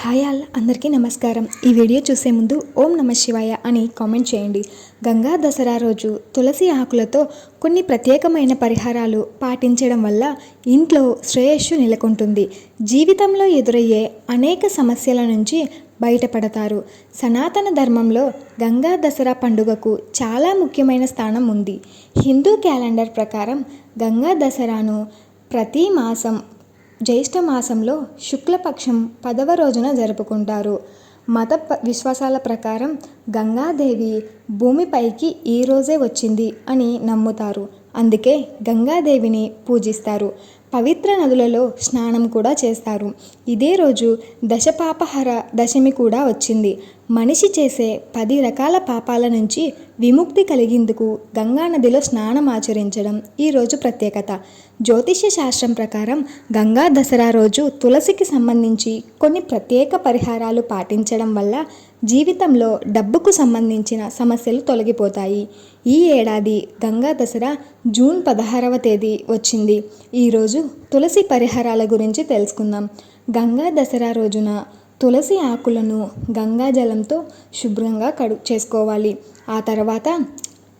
Hi all అందరికీ నమస్కారం. ఈ వీడియో చూసే ముందు ఓం నమః శివాయ అని కామెంట్ చేయండి. గంగా దసరా రోజు తులసి ఆకులతో కొన్ని ప్రత్యేకమైన పరిహారాలు పాటించడం వల్ల ఇంట్లో శ్రేయస్సు నెలకొంటుంది. జీవితంలో ఎదురయ్యే అనేక సమస్యల నుంచి బయటపడతారు. సనాతన ధర్మంలో గంగా దసరా పండుగకు చాలా ముఖ్యమైన స్థానం ఉంది. హిందూ క్యాలెండర్ ప్రకారం గంగా దసరాను ప్రతి మాసం జ్యేష్ఠ మాసంలో శుక్లపక్షం 10వ రోజున జరుపుకుంటారు. మత విశ్వాసాల ప్రకారం గంగాదేవి భూమిపైకి ఈ రోజే వచ్చింది అని నమ్ముతారు. అందుకే గంగాదేవిని పూజిస్తారు. పవిత్ర నదులలో స్నానం కూడా చేస్తారు. ఇదే రోజు దశపాపహర దశమి కూడా వచ్చింది. మనిషి చేసే 10 రకాల పాపాల నుంచి విముక్తి కలిగేందుకు గంగా నదిలో స్నానం ఆచరించడం ఈరోజు ప్రత్యేకత. జ్యోతిష్య శాస్త్రం ప్రకారం గంగా దసరా రోజు తులసికి సంబంధించి కొన్ని ప్రత్యేక పరిహారాలు పాటించడం వల్ల జీవితంలో డబ్బుకు సంబంధించిన సమస్యలు తొలగిపోతాయి. ఈ ఏడాది గంగా దసరా జూన్ 16వ తేదీ వచ్చింది. ఈరోజు తులసి పరిహారాల గురించి తెలుసుకుందాం. గంగా దసరా రోజున తులసి ఆకులను గంగాజలంతో శుభ్రంగా చేసుకోవాలి. ఆ తర్వాత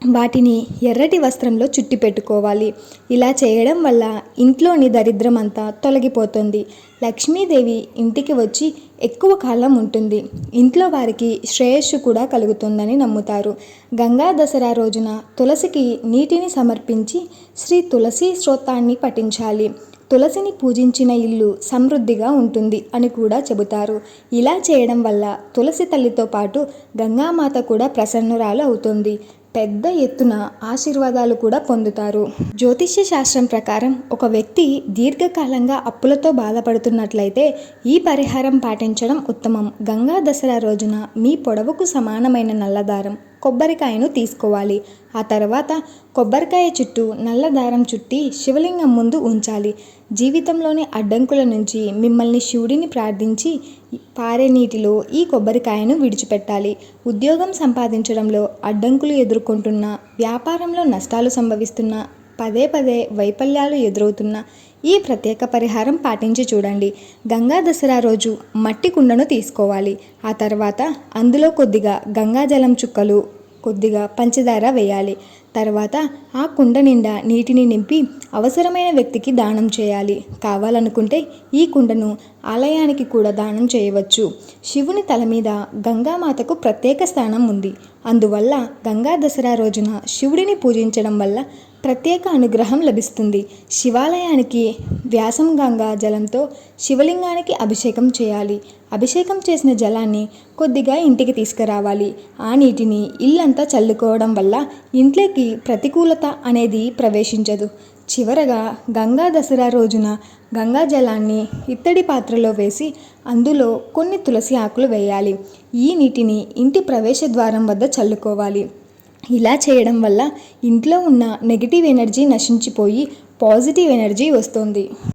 వాటిని ఎర్రటి వస్త్రంలో చుట్టి పెట్టుకోవాలి. ఇలా చేయడం వల్ల ఇంట్లోని దరిద్రం అంతా తొలగిపోతుంది. లక్ష్మీదేవి ఇంటికి వచ్చి ఎక్కువ కాలం ఉంటుంది. ఇంట్లో వారికి శ్రేయస్సు కూడా కలుగుతుందని నమ్ముతారు. గంగా దసరా రోజున తులసికి నీటిని సమర్పించి శ్రీ తులసి స్తోత్రాన్ని పఠించాలి. తులసిని పూజించిన ఇల్లు సమృద్ధిగా ఉంటుంది అని కూడా చెబుతారు. ఇలా చేయడం వల్ల తులసి తల్లితో పాటు గంగామాత కూడా ప్రసన్నురాలు అవుతుంది. పెద్ద ఎత్తున ఆశీర్వాదాలు కూడా పొందుతారు. జ్యోతిష్య శాస్త్రం ప్రకారం ఒక వ్యక్తి దీర్ఘకాలంగా అప్పులతో బాధపడుతున్నట్లయితే ఈ పరిహారం పాటించడం ఉత్తమం. గంగా దసరా రోజున మీ పొడవుకు సమానమైన నల్లదారం కొబ్బరికాయను తీసుకోవాలి. ఆ తర్వాత కొబ్బరికాయ చుట్టూ నల్ల దారం చుట్టి శివలింగం ముందు ఉంచాలి. జీవితంలోని అడ్డంకుల నుంచి మిమ్మల్ని శివుడిని ప్రార్థించి పారే నీటిలో ఈ కొబ్బరికాయను విడిచిపెట్టాలి. ఉద్యోగం సంపాదించడంలో అడ్డంకులు ఎదుర్కొంటున్న, వ్యాపారంలో నష్టాలు సంభవిస్తున్న, పదే పదే వైఫల్యాలు ఎదురవుతున్న ఈ ప్రత్యేక పరిహారం పాటించి చూడండి. గంగా దసరా రోజు మట్టి కుండను తీసుకోవాలి. ఆ తర్వాత అందులో కొద్దిగా గంగాజలం చుక్కలు, కొద్దిగా పంచదార వేయాలి. తర్వాత ఆ కుండ నిండా నీటిని నింపి అవసరమైన వ్యక్తికి దానం చేయాలి. కావాలనుకుంటే ఈ కుండను ఆలయానికి కూడా దానం చేయవచ్చు. శివుని తల మీద గంగామాతకు ప్రత్యేక స్థానం ఉంది. అందువల్ల గంగా దసరా రోజున శివుడిని పూజించడం వల్ల ప్రత్యేక అనుగ్రహం లభిస్తుంది. శివాలయానికి వ్యాసం గంగా జలంతో శివలింగానికి అభిషేకం చేయాలి. అభిషేకం చేసిన జలాన్ని కొద్దిగా ఇంటికి తీసుకురావాలి. ఆ నీటిని ఇల్లంతా చల్లుకోవడం వల్ల ఇంట్లోకి ప్రతికూలత అనేది ప్రవేశించదు. చివరగా గంగా దసరా రోజున గంగా జలాన్ని ఇత్తడి పాత్రలో వేసి అందులో కొన్ని తులసి ఆకులు వేయాలి. ఈ నీటిని ఇంటి ప్రవేశ ద్వారం వద్ద చల్లుకోవాలి. ఇలా చేయడం వల్ల ఇంట్లో ఉన్న నెగిటివ్ ఎనర్జీ నశించిపోయి పాజిటివ్ ఎనర్జీ వస్తుంది.